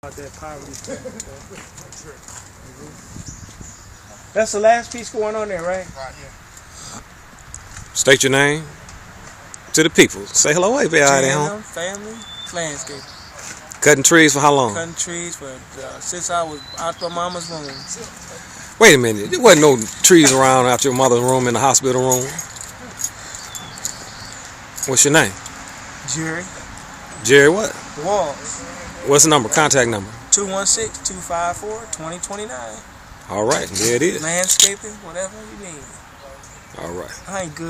That poverty. That's the last piece going on there, right? Right, yeah. State your name to the people. Say hello, hey, out there, home. Family, landscape. Cutting trees for how long? Cutting trees for since I was out my mama's room. Wait a minute. There wasn't no trees around out your mother's room in the hospital room. What's your name? Jerry. Jerry what? Walls. What's the number? Contact number? 216-254-2029. All right. There it is. Landscaping, whatever you need. All right. I ain't good.